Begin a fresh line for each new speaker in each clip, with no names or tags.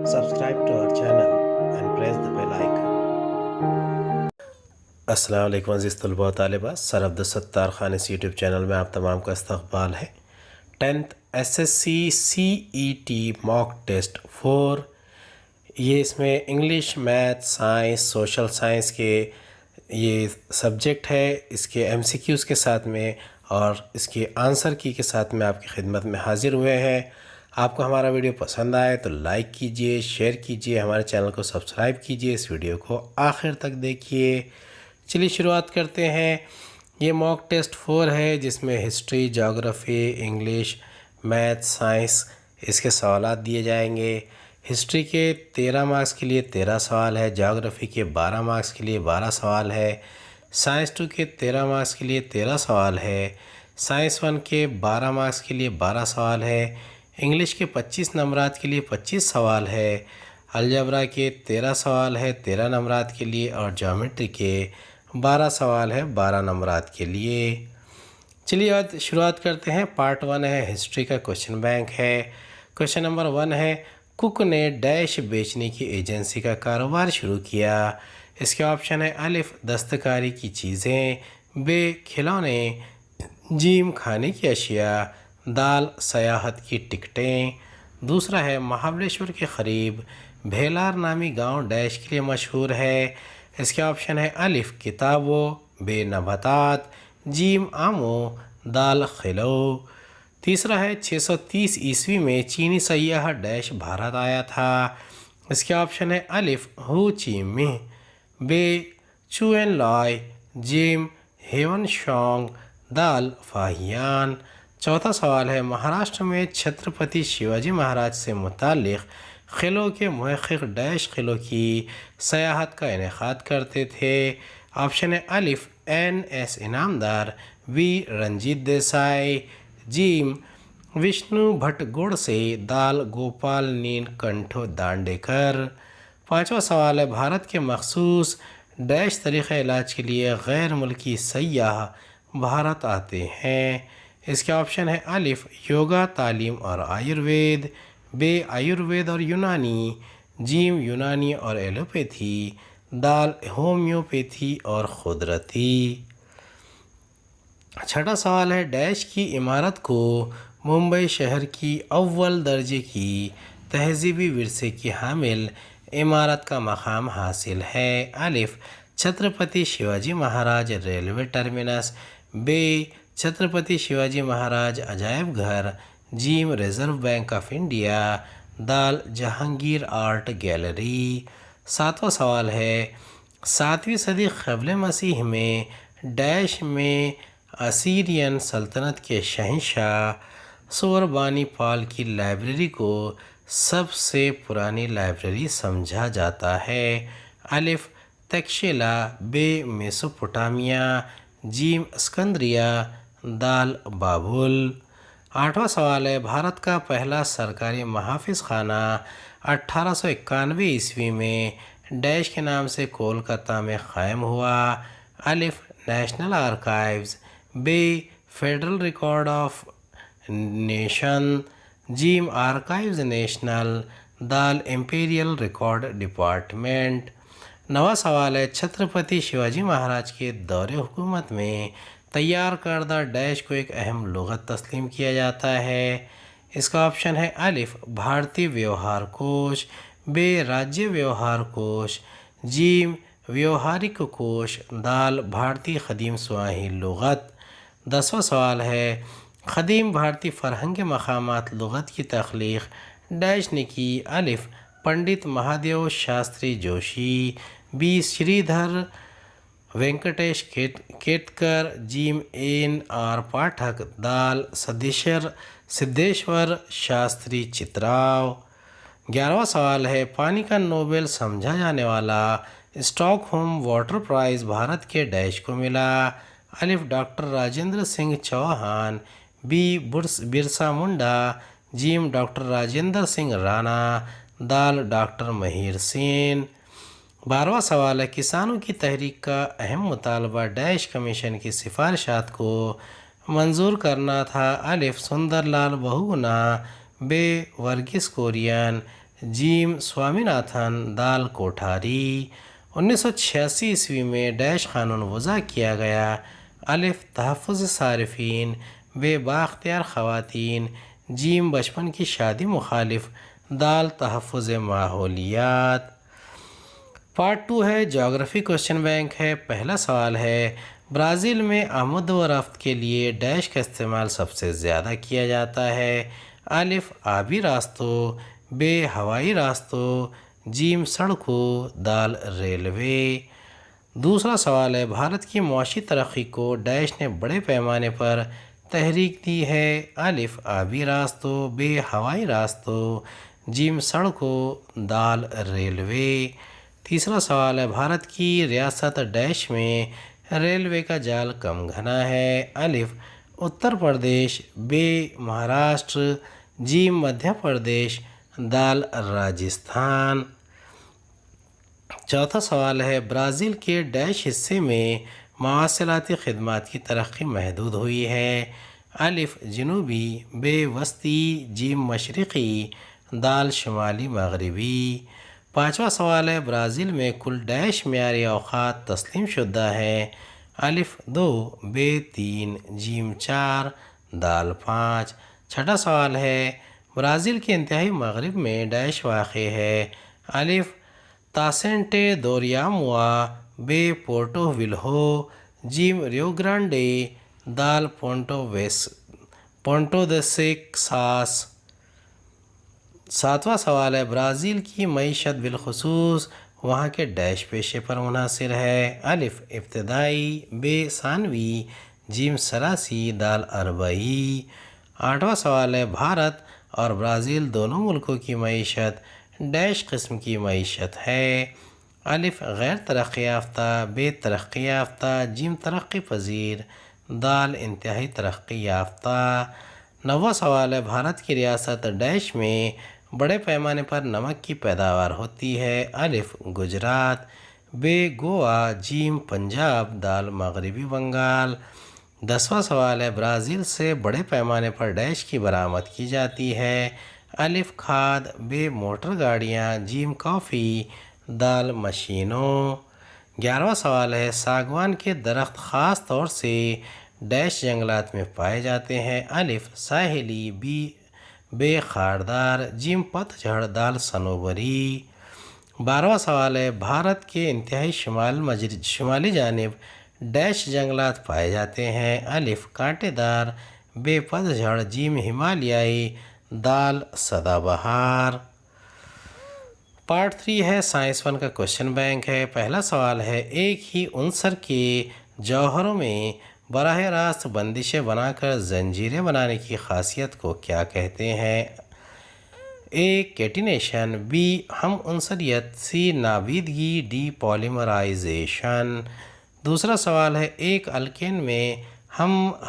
Subscribe to our channel and press the bell icon. अस्सलाम वालेकुम अज़ीज़ तलबा व तालिबात, सर अब्दुलसत्तार खान इस यूट्यूब चैनल में आप तमाम का इस्तक़बाल है। 10th SSC CET mock test 4, ये इसमें English, math, science, social science के ये सब्जेक्ट है। इसके MCQs के साथ में और इसके आंसर की के साथ में आपकी खिदमत में हाज़िर हुए हैं। आपको हमारा वीडियो पसंद आए तो लाइक कीजिए, शेयर कीजिए, हमारे चैनल को सब्सक्राइब कीजिए, इस वीडियो को आखिर तक देखिए। चलिए शुरुआत करते हैं। ये मॉक टेस्ट 4 है जिसमें history, geography, English, math, science इसके सवालात दिए जाएंगे। हिस्ट्री के 13 मार्क्स के लिए 13 सवाल है, ज्योग्राफी के 12 मार्क्स के लिए 12 सवाल है, साइंस 2 के 13 मार्क्स के लिए 13 सवाल है, साइंस 1 के 12 मार्क्स के लिए 12 सवाल है, इंग्लिश के 25 नंबरात के लिए 25 सवाल है, अलजबरा के 13 सवाल है 13 नंबरात के लिए, और ज्योमेट्री के 12 सवाल है 12 नंबरात के लिए। चलिए आज शुरुआत करते हैं। पार्ट 1 है, हिस्ट्री का क्वेश्चन बैंक है। क्वेश्चन नंबर 1 है, कुक ने डैश बेचने की एजेंसी का कारोबार शुरू किया। इसके ऑप्शन है अलिफ दस्तकारी की चीज़ें, बे खिलौने, जीम खाने की अशिया, दाल सयाहत की टिकटें। दूसरा है महाबलेश्वर के करीब भेलार नामी गांव डैश के लिए मशहूर है। इसके ऑप्शन है अलिफ किताबों, बे नबातात, जीम आमो, दाल खिलो। तीसरा है 630 ईस्वी में चीनी सयाह डैश भारत आया था। इसके ऑप्शन है अलिफ हो ची मिन्ह, बे चुएन लॉय, जिम हेवन शोंग, दाल फाहियान। चौथा सवाल है महाराष्ट्र में छत्रपति शिवाजी महाराज से मुतालिक क़िलों के महक़क़ डैश क़िलों की सयाहत का इनेकाद करते थे। ऑप्शन है अलिफ NS इनामदार, बी रंजीत देसाई, जीम विष्णु भट्ट गोडसे, दाल गोपाल नीलकंठ दांडेकर। पांचवा सवाल है भारत के मखसूस डैश तरीक़े इलाज के लिए गैर मुल्की सयाह भारत आते हैं। इसके ऑप्शन है अलिफ योगा, तालीम और आयुर्वेद, बे आयुर्वेद और यूनानी, जीम यूनानी और एलोपैथी, दाल होम्योपैथी और कुदरती। छठा सवाल है डैश की इमारत को मुंबई शहर की अव्वल दर्जे की तहजीबी विरसे की हामिल इमारत का मकाम हासिल है। अलिफ छत्रपति शिवाजी महाराज रेलवे टर्मिनस, बे छत्रपति शिवाजी महाराज अजायब घर, gym reserve bank of India, dal Jahangir art gallery. सातवां सवाल है 7वीं सदी क़ब्ल मसीह में डैश में असीरियन सल्तनत के शहंशाह सोरबानी पाल की लाइब्रेरी को सबसे पुरानी लाइब्रेरी समझा जाता है। अलिफ तक्षशिला, बे मेसोपोटामिया, जीम स्कंद्रिया, दाल बाबुल। आठवां सवाल है भारत का पहला सरकारी महाफिज खाना 1891 ईस्वी में डैश के नाम से कोलकाता में क़ायम हुआ। अलिफ नेशनल आर्काइव्स, बे फेडरल रिकॉर्ड ऑफ नेशन, जीम आर्काइव्स नेशनल, दाल इम्पीरियल रिकॉर्ड डिपार्टमेंट। नवा सवाल है छत्रपति शिवाजी महाराज के दौरे हुकूमत में तैयार करदा डैश को एक अहम लुग़त तस्लीम किया जाता है। इसका ऑप्शन है अलिफ भारतीय व्यवहार कोश, बे राज्य व्यवहार कोश, जीम व्यवहारिक कोश, दाल भारतीय ख़दीम स्वाहिल लुग़त। 10वां सवाल है ख़दीम भारतीय फ़रहंग मक़ामात लुग़त की तख्लीक़ डैश ने की। अलिफ पंडित महादेव शास्त्री जोशी, बी श्रीधर वेंकटेश केतकर, जीम NR पाठक, दाल सिद्धेश्वर शास्त्री चित्राव। 11वां सवाल है पानी का नोबेल समझा जाने वाला स्टॉकहोम वाटर प्राइज़ भारत के डैश को मिला। अलिफ doctor Rajendra Singh Chauhan, B Birsa Munda, gym doctor Rajendra Singh Rana, दाल डॉक्टर महिर सेन। 12वां सवाल है किसानों की तहरीक का अहम मुतालबा डैश कमीशन की सिफारिशात को मंजूर करना था। अलिफ सुंदरलाल बहुगुना, बे वर्गीस कुरियन, जीम स्वामीनाथन, दाल कोठारी। 1986 ईस्वी में डैश कानून वज़ा किया गया। अलिफ तहफ़्फ़ुज़ सारिफिन, बेबाख्तियार ख़वातीन। जीम बचपन की शादी मुखालिफ। दाल तहफ़्फ़ुज़ माहौलियात। पार्ट 2 है ज्योग्राफी क्वेश्चन बैंक है। पहला सवाल है ब्राज़ील में आमद व रफ्त के लिए डैश का इस्तेमाल सबसे ज़्यादा किया जाता है। अलिफ आबी रास्तों, बे हवाई रास्तों, जीम सड़कों, दाल रेलवे। दूसरा सवाल है भारत की मुआशी तरक्की को डैश ने बड़े पैमाने पर तहरीक दी है। अलिफ आबी रास्तों, बे हवाई रास्तों, जीम सड़कों, दाल रेलवे। तीसरा सवाल है भारत की रियासत डैश में रेलवे का जाल कम घना है। अलिफ उत्तर प्रदेश, बे महाराष्ट्र, जीम मध्य प्रदेश, दाल राजस्थान। चौथा सवाल है ब्राज़ील के डैश हिस्से में मवासिलाती खिदमात की तरक्की महदूद हुई है। अलिफ जनूबी, बे वस्ती, जीम मशरक़ी, दाल शुमाली मगरबी। पाँचवा सवाल है ब्राज़ील में कुल डैश मेयारी औक़ात तस्लीम शुदा है। अलिफ 2, बे 3, जीम 4, दाल 5। छठा सवाल है ब्राज़ील के इंतहाई मगरब में डैश वाक़ है। अलिफ तासेंटे दोरियामुआ, बे पोर्टो विल्हो, जीम रियो ग्रांडे, दाल पोंटो द सेक्सास। सातवां सवाल है ब्राज़ील की मईशत बिलखुसूस वहाँ के डैश पेशे पर मुनासिर है। अलिफ इब्तदाई, बे सानवी, जीम सरासी, दाल अरबई। आठवां सवाल है भारत और ब्राज़ील दोनों मुल्कों की मईशत डैश किस्म की मईशत है। अलिफ गैर तरक्की याफ्ता, बे तरक्की याफ्ता, जीम तरक्की पजीर, दाल इंतहाई तरक्की याफ्ता। नौवां सवाल है भारत की रियासत डैश में बड़े पैमाने पर नमक की पैदावार होती है। अलिफ गुजरात, बे गोवा, जीम पंजाब, दाल मगरबी बंगाल। 10वां सवाल है ब्राज़ील से बड़े पैमाने पर डैश की बरामद की जाती है। अलिफ खाद, बे मोटर गाड़ियाँ, जीम कॉफ़ी, दाल मशीनों। 11वां सवाल है सागवान के दरख्त ख़ास तौर से डैश जंगलात में पाए जाते हैं। अलिफ साहिली, बे खारदार, जीम पतझड़, दाल सनोबरी। 12वां सवाल है भारत के इंतहाई शुमाली जानिब डैश जंगलात पाए जाते हैं। अलिफ कांटेदार, बे पतझड़, जीम हिमालयाई, दाल सदाबहार। पार्ट 3 है साइंस 1 का क्वेश्चन बैंक है। पहला सवाल है एक ही उनसर के जौहरों में बराह रास्त बंदिशें बनाकर जंजीरें बनाने की खासियत को क्या कहते हैं। ए कैटिनेशन, बी हम उनसरियत, सी नावीदगी, डी पॉलीमराइजेशन। दूसरा सवाल है एक अल्केन में हम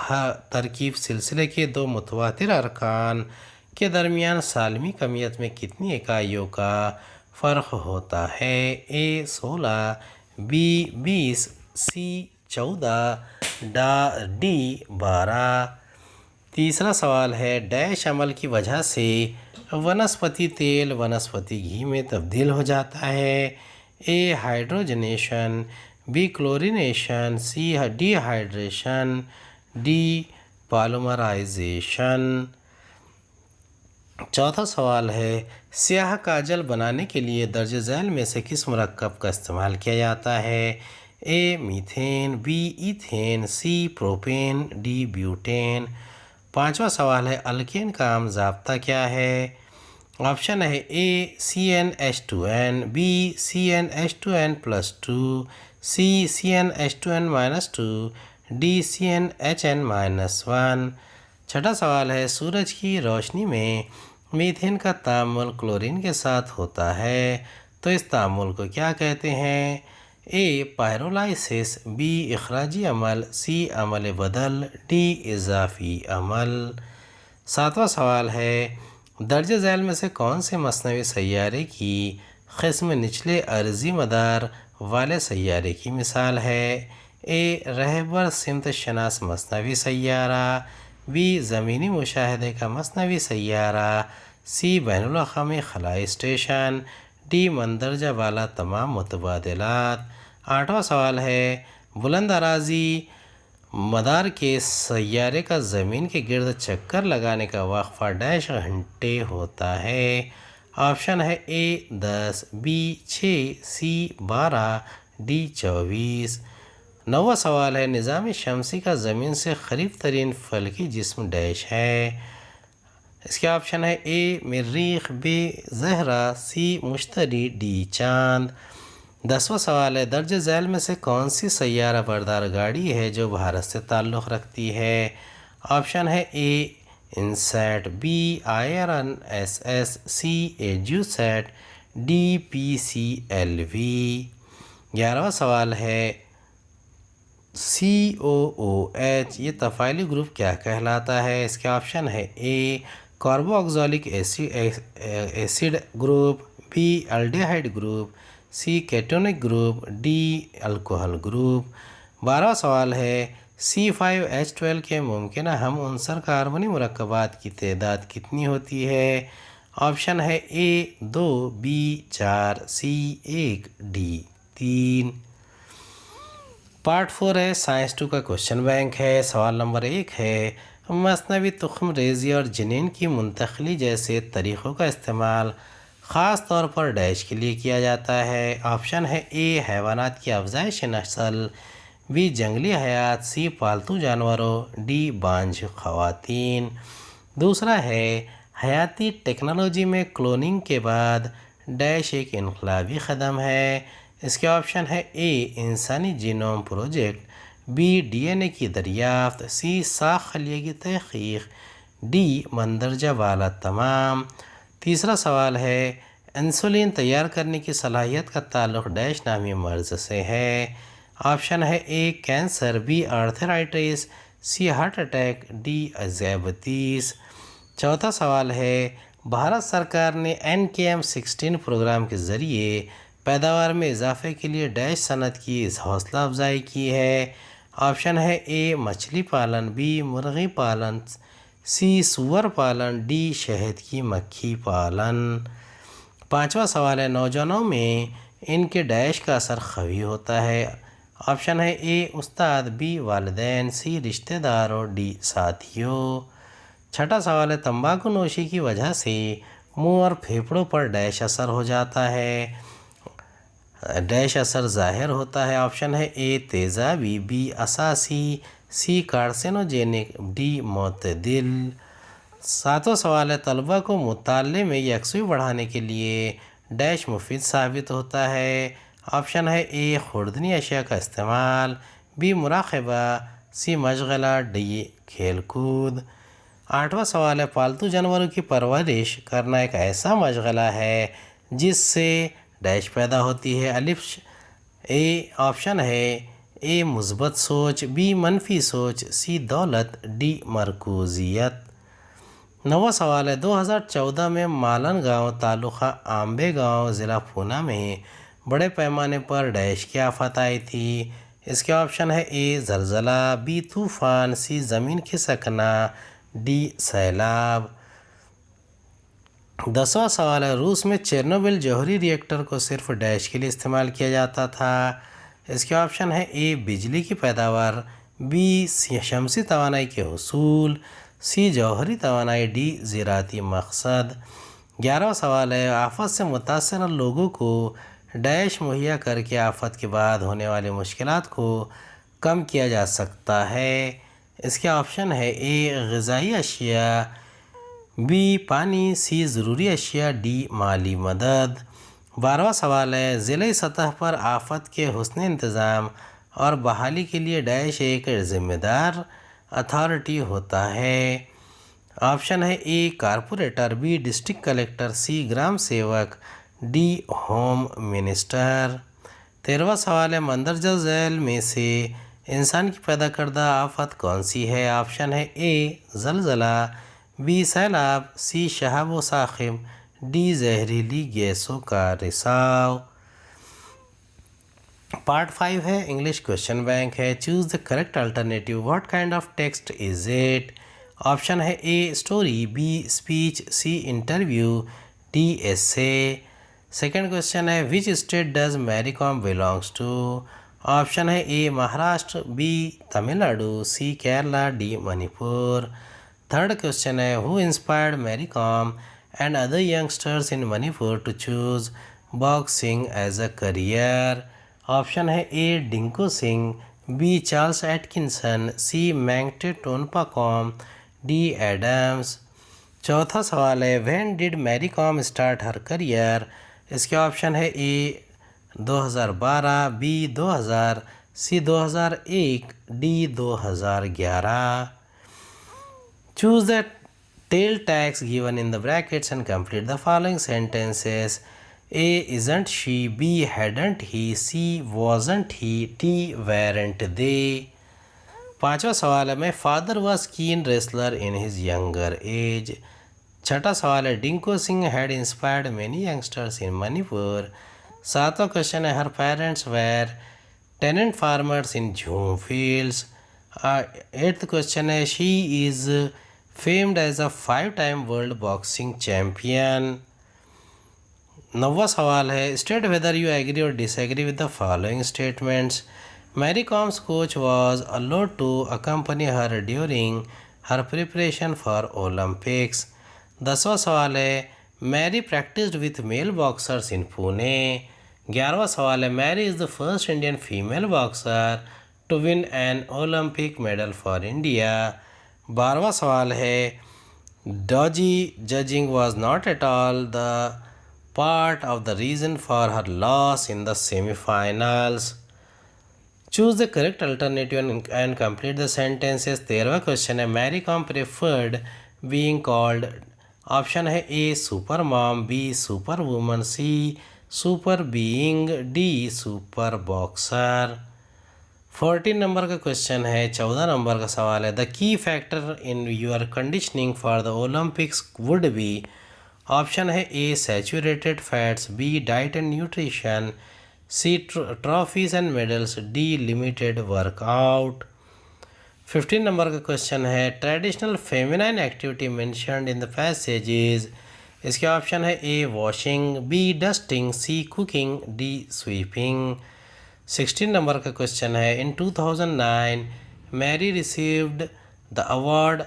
तरकीब सिलसिले के दो मुतवातिर अरकान के दरमियान सालमी कमियत में कितनी इकाइयों का फ़र्क होता है। ए 16, बी 20, सी 14, डी 12। तीसरा सवाल है डैश अमल की वजह से वनस्पति तेल वनस्पति घी में तब्दील हो जाता है। ए हाइड्रोजनेशन, बी क्लोरीनेशन, सी डिहाइड्रेशन, डी पॉलीमराइजेशन। चौथा सवाल है स्याह काजल बनाने के लिए दर्ज झैल में से किस मरकब का इस्तेमाल किया जाता है। A methane, B ethane, C propane, D butane. पांचवा सवाल है अल्केन का आम ज़ाब्ता क्या है। ऑप्शन है ए CnH2n, बी CnH2n+2, सी CnH2n-2, डी CnHn-1। छठा सवाल है सूरज की रोशनी में मीथेन का तामुल क्लोरीन के साथ होता है तो इस तामुल को क्या कहते हैं। ए पायरोलाइसिस, बी इखराजी अमल, सी अमल बदल, डी इजाफ़ी अमल। सातवां सवाल है दर्ज झैल में से कौन से मसनवी सैयारे की क़िस्म निचले अर्ज़ी मदार वाले सैयारे की मिसाल है। ए रहबर सिमत शनास मसनवी सैयारा, बी ज़मीनी मुशाहदे का मसनवी सैयारा, सी बैनुल अक़वामी खलाई स्टेशन, डी मंदरजा वाला तमाम मुतबादलात। 8वां सवाल है बुलंद अराजी मदार के सैयारे का ज़मीन के गिर्द चक्कर लगाने का वक्फा डैश घंटे होता है। ऑप्शन है ए 10, बी 6, सी 12, डी 24। 9वां सवाल है निज़ाम शमसी का ज़मीन से करीब तरीन फलकी जिस्म डैश है। इसके ऑप्शन है ए मरीख, बी ज़हरा, सी मुश्तरी, डी चांद। 10वां सवाल है दर्ज झैल में से कौन सी सैयारा बरदार गाड़ी है जो भारत से ताल्लुक़ रखती है। ऑप्शन है ए इनसैट, बी आयरन एसएस, सी एज्यूसैट, डी PCLV। 11वां सवाल है COOH ये तफ़ाइली ग्रुप क्या कहलाता है। इसके ऑप्शन है A carboxylic acid group, B aldehyde group, C ketonic group, D alcohol group. 12वां सवाल है C5H12 के मुमकिन हम उनसर कार्बनी मुरक्कबात की तादाद कितनी होती है। ऑप्शन है A 2, B 4, C 1, D 3। Part 4 है साइंस 2 का क्वेश्चन बैंक है। सवाल नंबर 1 है मसनवी तुख्म रेज़ी और जनीन की मुंतकली जैसे तरीक़ों का इस्तेमाल ख़ास तौर पर डैश के लिए किया जाता है। ऑप्शन है ए हैवानात की अफजाइश नस्ल, बी जंगली हयात, सी पालतू जानवरों, डी बांझ ख़वातीन। दूसरा है हयाती टेक्नोलॉजी में क्लोनिंग के बाद डैश एक इनकलाबी क़दम है। इसके ऑप्शन है ए इंसानी जीनोम प्रोजेक्ट, बी DNA की दरियाफ्त, सी साख खलिए की तहक़ीक़, डी मंदरजा वाला तमाम। तीसरा सवाल है इंसुलिन तैयार करने की सलाहियत का ताल्लुक़ डैश नामी मर्ज़ से है। ऑप्शन है ए कैंसर, बी आर्थराइटिस, सी हार्ट अटैक, डी ज़ियाबतीस। चौथा सवाल है भारत सरकार ने NKM16 प्रोग्राम के ज़रिए पैदावार में इजाफे के लिए डैश सनत की हौसला अफजाई की है। ऑप्शन है ए मछली पालन, बी मुर्गी पालन, सी सूअर पालन, डी शहद की मक्खी पालन। पांचवा सवाल है नौजवानों में इनके डैश का असर ख़वी होता है। ऑप्शन है ए उस्ताद, बी वालिदैन, सी रिश्तेदारों, डी साथियों। छठा सवाल है तंबाकू नोशी की वजह से मुंह और फेफड़ों पर डैश असर हो जाता है। डैश असर ज़ाहिर होता है। ऑप्शन है ए तेज़ाबी, बी असासी, सी कार्सिनोजेनिक, डी मोतदिल। सातवां सवाल है तलबा को मुताले में यकसुई बढ़ाने के लिए डैश मुफीद साबित होता है। ऑप्शन है ए खुर्दनी अशिया का इस्तेमाल, बी मुराक़बा, सी मशगला, डी खेल कूद। आठवां सवाल है पालतू जानवरों की परवरिश करना एक ऐसा मशगला है जिससे डैश पैदा होती है। अलिफ ए ऑप्शन है ए मुस्बत सोच, बी मनफी सोच, सी दौलत, डी मरकूजियत। नवा सवाल है 2014 में मालन गांव तालुका आम्बे गांव ज़िला पूना में बड़े पैमाने पर डैश की आफत आई थी। इसके ऑप्शन है ए ज़लज़ला, बी तूफ़ान, सी ज़मीन खिसकना, डी सैलाब। 10वां सवाल है रूस में चेरनोबिल जौहरी रिएक्टर को सिर्फ डैश के लिए इस्तेमाल किया जाता था। इसके ऑप्शन है ए बिजली की पैदावार, बी शमसी तवानाई के हुसूल, सी जौहरी तवानाई, डी ज़राती मकसद। 11वां सवाल है आफत से मुतासर लोगों को डैश मुहैया करके आफत के बाद होने वाली मुश्किलात को कम किया जा सकता है। इसके ऑप्शन है ए ग़िज़ाई अशिया, बी पानी, सी ज़रूरी अशिया, डी माली मदद। 12वां सवाल है ज़िले सतह पर आफत के हुस्न इंतज़ाम और बहाली के लिए डैश एक ज़िम्मेदार अथॉरिटी होता है। ऑप्शन है ए कारपोरेटर, बी डिस्ट्रिक्ट कलेक्टर, सी ग्राम सेवक, डी होम मिनिस्टर। 13वां सवाल है मंदरजा झैल में से इंसान की पैदा करदा आफत कौन सी है। ऑप्शन है ए ज़लज़ला, बी सैलाब, सी शहाब व साखिब, डी जहरीली गैसों का रिसाव। पार्ट 5 है इंग्लिश क्वेश्चन बैंक है। Choose the correct alternative, what kind of text is it. Option है A story, B speech, C interview, D essay. Second question है which state does Mary Kom belongs to. Option है A Maharashtra, B Tamil Nadu, C Kerala, D Manipur. Third question है who inspired Mary Kom and other youngsters in Manipur to choose boxing as a career. Option है A डिंकू Singh, B Charles Atkinson, C Mangte Tonpakom, D Adams. चौथा सवाल है when did Mary Kom start her career. इसके option है A 2012, B 2000, C 2001, D 2011। Choose the tail tags given in the brackets and complete the following sentences. A isn't she, B hadn't he, C wasn't he, D weren't they। पांचवा सवाल है my father was keen wrestler in his younger age. छठा सवाल है Dingko Singh had inspired many youngsters in Manipur. सातवां question है her parents were tenant farmers in jhum fields. Eighth question है she is famed as a 5-time world boxing champion। नौवां सवाल है state whether you agree और disagree with the following statements. Mary Kom's coach was allowed to accompany her during her preparation for Olympics। 10वां सवाल है Mary practiced with male boxers in Pune. 11वां सवाल है Mary is the first Indian female boxer to win an Olympic medal for India. 12वां सवाल है dodgy judging was not at all the part of the reason for her loss in the semifinals. Choose the correct alternative and complete the sentences. 13वां question है Mary Kom preferred being called. Option है A super mom, B super woman, C super being, D super boxer. 14 number का question है 14 number का सवाल है the key factor in your conditioning for the Olympics would be. Option है A saturated fats, B diet and nutrition, C trophies and medals, D limited workout. 15 number का question है traditional feminine activity mentioned in the passages. इसके option है A washing, B dusting, C cooking, D sweeping. 16 number का question है in 2009 Mary received the award.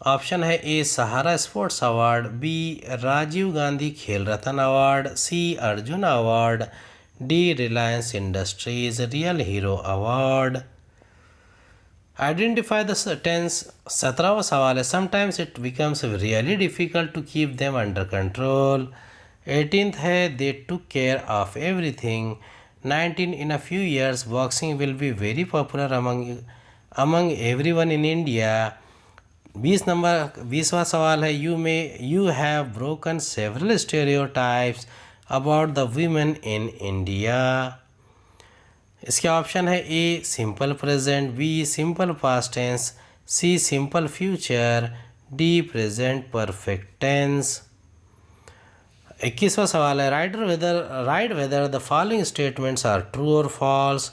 Option है A Sahara sports award, B Rajiv Gandhi khel ratna award, C Arjuna award, D Reliance Industries real hero award. Identify the tense. 17वां सवाल है sometimes it becomes really difficult to keep them under control. 18th है they took care of everything. 19 in a few years boxing will be very popular among everyone in India। 20वां सवाल है you have broken several stereotypes about the women in India। इसके option है A simple present, B simple past tense, C simple future, D present perfect tense. 21वां सवाल है write whether the following statements are true और false.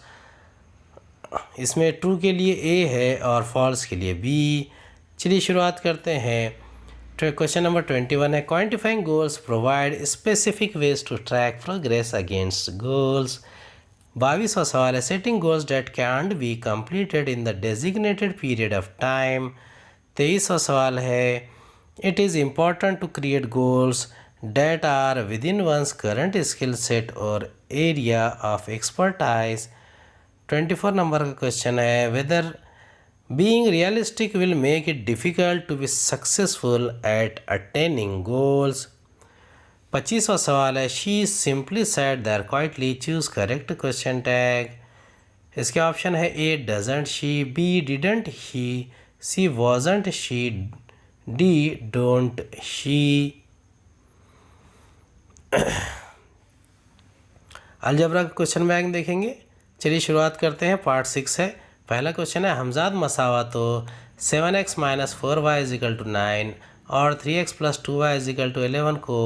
इसमें true के लिए ए है और फॉल्स के लिए बी। चलिए शुरुआत करते हैं। क्वेश्चन नंबर 21 है quantifying goals provide specific ways to track progress against goals. 22वां सवाल है setting goals that can be completed in the designated period of time. 23वां सवाल है it is important to create goals that are within one's current skill set or area of expertise। 24 number का question है whether being realistic will make it difficult to be successful at attaining goals। 25वां सवाल है she simply sat there quietly, choose correct question tag। इसके option है A doesn't she, B didn't he, C wasn't she, D don't she। Algebra का question bank देखेंगे। चलिए शुरुआत करते हैं। पार्ट 6 है। पहला क्वेश्चन है हमजाद मसावा तो 7x - 4y = 9 और 3x + 2y = 11 को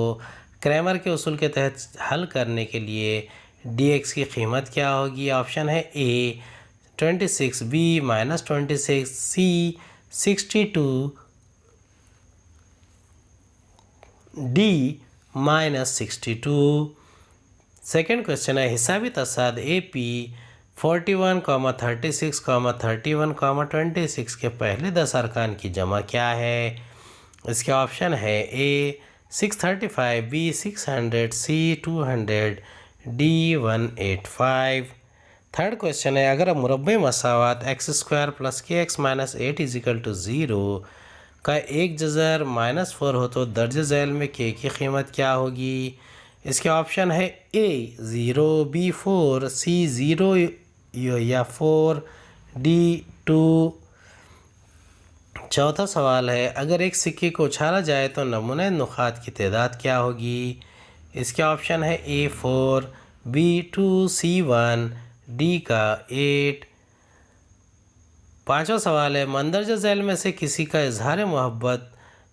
क्रैमर के उसूल के तहत हल करने के लिए dx की कीमत क्या होगी। ऑप्शन है ए 26, बी -26, सी 62 डी माइनस 62। सेकेंड क्वेश्चन है हिसाबी तसाद ए पी 41, 36, 31, 26 के पहले 10 अरकान की जमा क्या है। इसके ऑप्शन है ए 635, बी 600, सी 200, डी 185। थर्ड क्वेश्चन है अगर मुरब्बे मसावत x² + kx - 8 = 0 का एक जज़र -4 हो तो दर्ज झैल में k की कीमत क्या होगी। इसके ऑप्शन है ए 0, बी 4, सी 0 या 4, डी 2। चौथा सवाल है अगर एक सिक्के को उछाला जाए तो नमूने नुकात की तादाद क्या होगी। इसके ऑप्शन है ए 4, बी 2, सी 1, डी का 8। पांचवा सवाल है मंदरजा झैल में से किसी का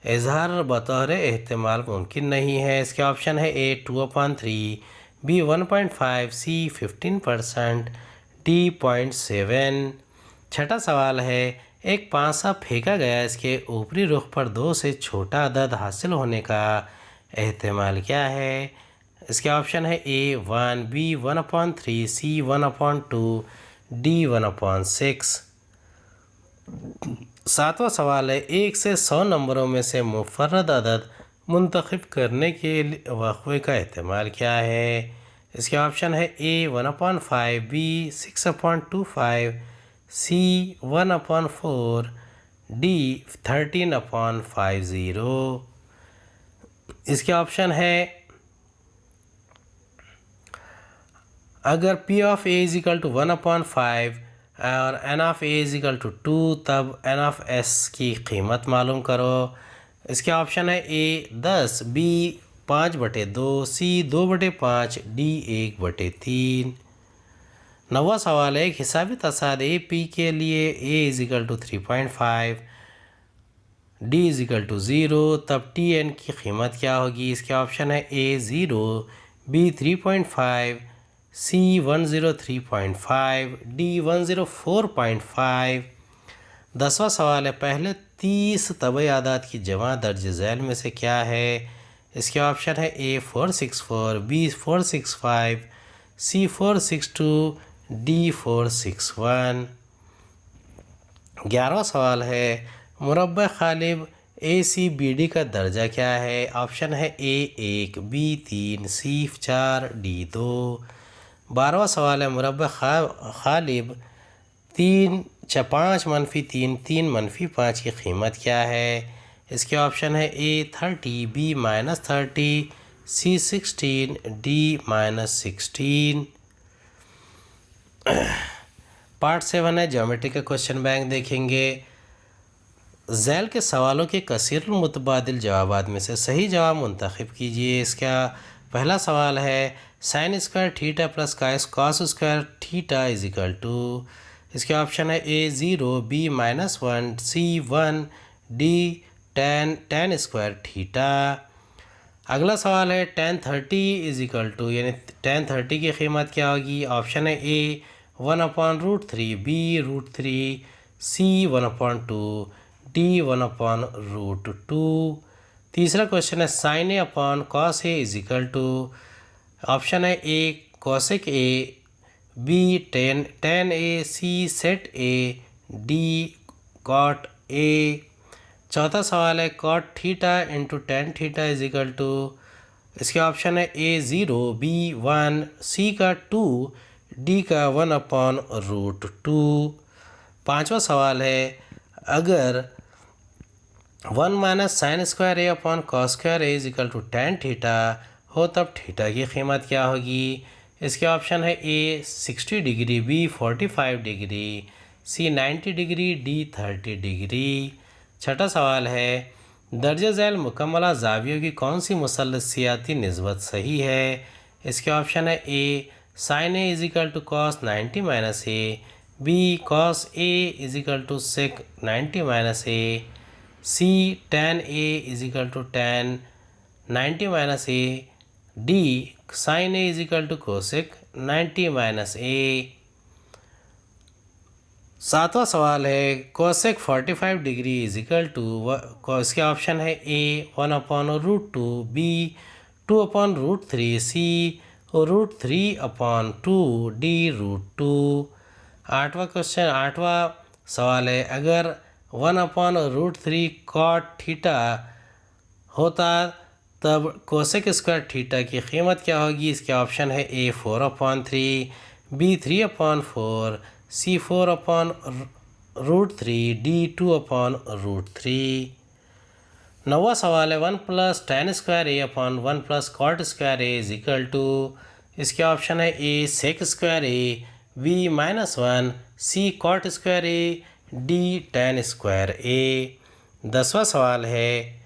इजहार बतौर एहतमाल मुमकिन नहीं है। इसके ऑप्शन है ए 2/3, बी 1.5, सी 15%, डी 0.7। छठा सवाल है एक पांसा फेंका गया, इसके ऊपरी रुख पर 2 से छोटा अदद हासिल होने का एहतमाल क्या है। इसके ऑप्शन है ए 1, बी 1/3, सी 1/2, डी 1/6। सातवां सवाल है 1 से 100 नंबरों में से मुफर्रद अदद मुंतखब करने के वक़्फ़े का एहतमाल क्या है। इसके ऑप्शन है ए 1/5, बी 6/25, सी 1/4, डी 13/50। इसके ऑप्शन है अगर P of A = 1/5 और N of A = 2 तब N of S की कीमत मालूम करो। इसके ऑप्शन है ए 10, बी 5/2, सी 2/5, डी 1/3। नवा सवाल है एक हिसाबी तसाद ए पी के लिए A = 3.5, डी = 0 तब टी एन की कीमत क्या होगी। इसके ऑप्शन है ए 0, बी 3.5, सी 103.5, डी 104.5। 10वां सवाल है पहले 30 तबई आदाद की जमा दर्ज झैल में से क्या है। इसके ऑप्शन है ए 464, बी 465, सी 462, डी 461। 11वां सवाल है मुरब्बा खालिब ए सी बी डी का दर्जा क्या है। ऑप्शन है ए 1, बी 3, सी 4, डी 2। 12वां सवाल है मुरब्बा खालिब 3, 5, -3, 3, -5 की कीमत क्या है। इसके ऑप्शन है ए 30, बी -30, सी 16, डी -16। पार्ट 7 है ज्योमेट्री का क्वेश्चन बैंक देखेंगे। झैल के सवालों के कसीर मुतबादिल जवाबात में से सही जवाब मुंतखब कीजिए। इसका पहला सवाल है sin² थीटा + cos² थीटा = इसके ऑप्शन है ए 0, बी -1, सी 1, डी tan² थीटा। अगला सवाल है tan 30 यानी tan 30 की कीमत क्या होगी। ऑप्शन है ए 1/√3, बी √3, सी 1/2, डी 1/√2। तीसरा क्वेश्चन है sin A/cos A = ऑप्शन है A cosec A, B tan A, C sec A, D cot A। चौथा सवाल है cot थीटा × tan थीटा = इसके ऑप्शन है ए 0, बी 1, सी का 2, डी का 1/√2। पांचवा सवाल है अगर 1 - sin² A/cos² A = tan theta हो तब थीटा की कीमत क्या होगी। इसके ऑप्शन है ए 60 डिग्री, बी 45 डिग्री, सी 90 डिग्री, डी 30 डिग्री। छठा सवाल है दर्ज झैल मुकम्मला ज़ावियों की कौन सी मुसल्लसियाती निस्बत सही है। इसके ऑप्शन है A sin A = cos 90 - A, B cos A = sec 90 - A, C tan A = tan 90 - A, D sin A = cosec 90 - A। सातवां सवाल है cosec 45 degree is equal to, इसके ऑप्शन है ए 1/√2, बी 2/√3, सी √3/2, डी √2। आठवां question, आठवां सवाल है अगर 1/√3 कॉट थीटा होता तब कोसेक स्क्वायर थीटा की कीमत क्या होगी। इसके ऑप्शन है ए 4/3, बी 3/4, सी 4/√3, डी 2/√3। नौवां सवाल है 1 + tan square A upon 1 + cot square A is equal to, इसके ऑप्शन है A sec square A, B -1, C cot square A, D tan square A. 10वां सवाल है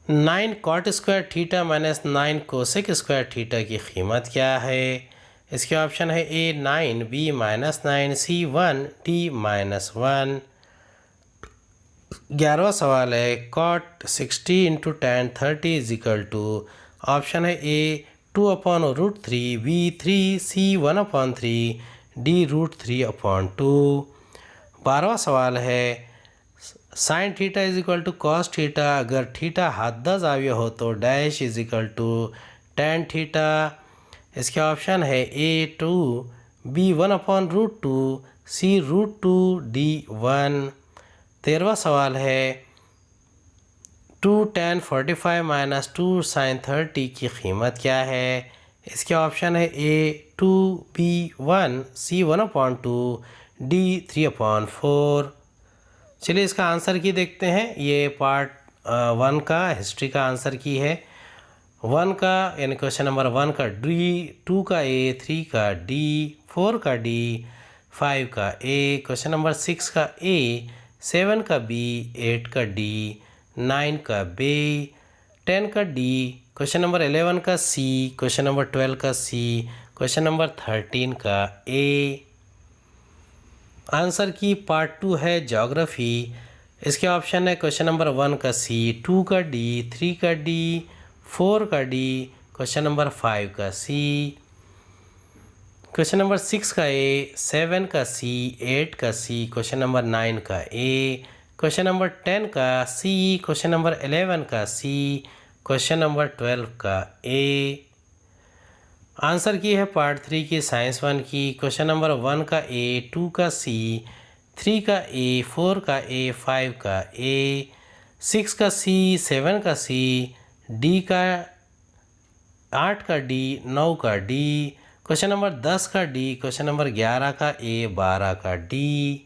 9 cot square theta -9 cosec square theta की कीमत क्या है। इसके ऑप्शन है ए 9, बी -9, सी 1, डी -1। 11वां सवाल है cot 60 × tan 30 is equal to, option है ए 2/√3, बी 3, सी 1/3, डी √3/2। 12वां सवाल है sine theta is equal to cos theta अगर थीटा हादा जाविया हो तो dash is equal to tan theta. इसके ऑप्शन है ए 2, बी 1/√2, सी √2, डी 1। 13वां सवाल है 2 tan 45 - 2 sin 30 की कीमत क्या है। इसके ऑप्शन है ए 2, बी 1, सी 1/2, डी 3/4। चलिए इसका आंसर की देखते हैं। ये पार्ट 1 का हिस्ट्री का आंसर की है। 1 का यानी क्वेश्चन नंबर 1 का डी, 2 का ए, 3 का डी, 4 का डी, 5 का ए, क्वेश्चन नंबर 6 का ए, 7 का बी, 8 का डी, 9 का बी, 10 का डी, क्वेश्चन नंबर 11 का सी, क्वेश्चन नंबर 12 का सी, क्वेश्चन नंबर 13 का ए। आंसर की पार्ट 2 है ज्योग्राफी। इसके ऑप्शन है क्वेश्चन नंबर 1 का सी, 2 का डी, 3 का डी, 4 का डी, क्वेश्चन नंबर 5 का सी, क्वेश्चन नंबर 6 का ए, 7 का सी, 8 का सी, क्वेश्चन नंबर 9 का ए, क्वेश्चन नंबर 10 का सी, क्वेश्चन नंबर 11 का सी, क्वेश्चन नंबर 12 का ए। आंसर की है पार्ट 3 की साइंस 1 की। क्वेश्चन नंबर 1 का ए, 2 का सी, 3 का ए, 4 का ए, 5 का ए, 6 का सी, 7 का सी, डी का 8 का डी, 9 का डी, क्वेश्चन नंबर 10 का डी, क्वेश्चन नंबर 11 का ए, 12 का डी।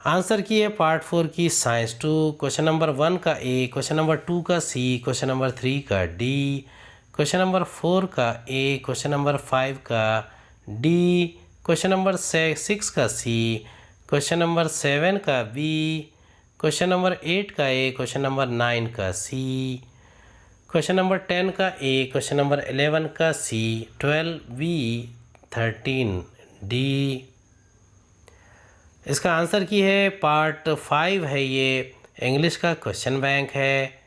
आंसर की है पार्ट 4 की साइंस 2। क्वेश्चन नंबर 1 का ए, क्वेश्चन नंबर 2 का सी, क्वेश्चन नंबर 3 का डी, क्वेश्चन नंबर 4 का ए, क्वेश्चन नंबर 5 का डी, क्वेश्चन नंबर 6 का सी, क्वेश्चन नंबर 7 का बी, क्वेश्चन नंबर 8 का ए, क्वेश्चन नंबर 9 का सी, क्वेश्चन नंबर 10 का ए, क्वेश्चन नंबर 11 का सी, 12 बी, 13 डी। इसका आंसर की है पार्ट 5 है, ये इंग्लिश का क्वेश्चन बैंक है।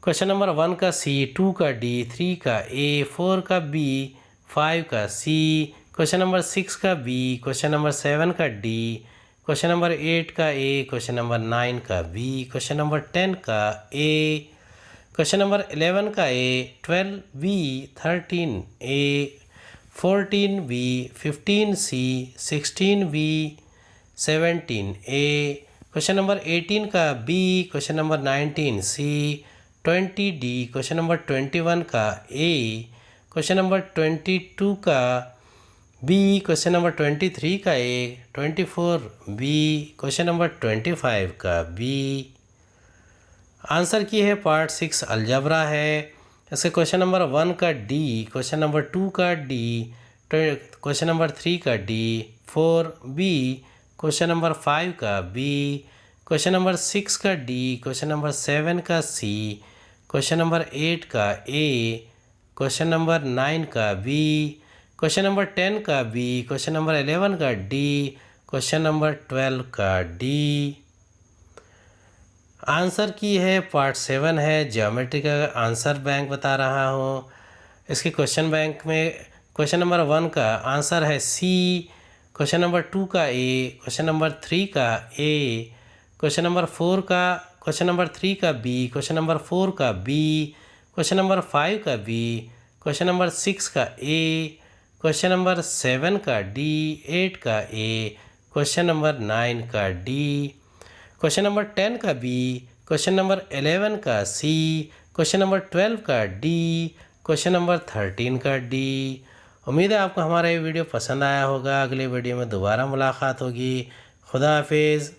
क्वेश्चन नंबर 1 का सी, 2 का डी, 3 का ए, 4 का बी, 5 का सी, क्वेश्चन नंबर 6 का बी, क्वेश्चन नंबर 7 का डी, क्वेश्चन नंबर 8 का ए, क्वेश्चन नंबर 9 का बी, क्वेश्चन नंबर 10 का ए, क्वेश्चन नंबर 11 का ए, 12 बी, 13 ए, 14 बी, 15 सी, 16 बी, 17 ए, क्वेश्चन नंबर 18 का बी, क्वेश्चन नंबर 19 सी, 20 डी, क्वेश्चन नंबर 21 का ए, क्वेश्चन नंबर 22 का बी, क्वेश्चन नंबर 23 का ए, 24 बी, क्वेश्चन नंबर 25 का बी। आंसर की है पार्ट 6 अलजबरा है। इसके क्वेश्चन नंबर 1 का डी, क्वेश्चन नंबर 2 का डी, क्वेश्चन नंबर 3 का डी, 4 बी, क्वेश्चन नंबर 5 का बी, क्वेश्चन नंबर 6 का डी, क्वेश्चन नंबर 7 का सी, क्वेश्चन नंबर 8 का ए, क्वेश्चन नंबर 9 का बी, क्वेश्चन नंबर 10 का बी, क्वेश्चन नंबर 11 का डी, क्वेश्चन नंबर 12 का डी। आंसर की है पार्ट 7 है ज्योमेट्री का आंसर बैंक बता रहा हूँ। इसके क्वेश्चन बैंक में क्वेश्चन नंबर 1 का आंसर है सी क्वेश्चन नंबर 2 का ए, क्वेश्चन नंबर 3 का ए, क्वेश्चन नंबर 3 का बी, क्वेश्चन नंबर 4 का बी, क्वेश्चन नंबर 5 का बी, क्वेश्चन नंबर 6 का ए, क्वेश्चन नंबर 7 का डी, 8 का ए, क्वेश्चन नंबर 9 का डी, क्वेश्चन नंबर 10 का बी, क्वेश्चन नंबर 11 का सी, क्वेश्चन नंबर 12 का डी, क्वेश्चन नंबर 13 का डी। उम्मीद है आपको हमारा ये वीडियो पसंद आया होगा। अगले वीडियो में दोबारा मुलाकात होगी। खुदा हाफिज़।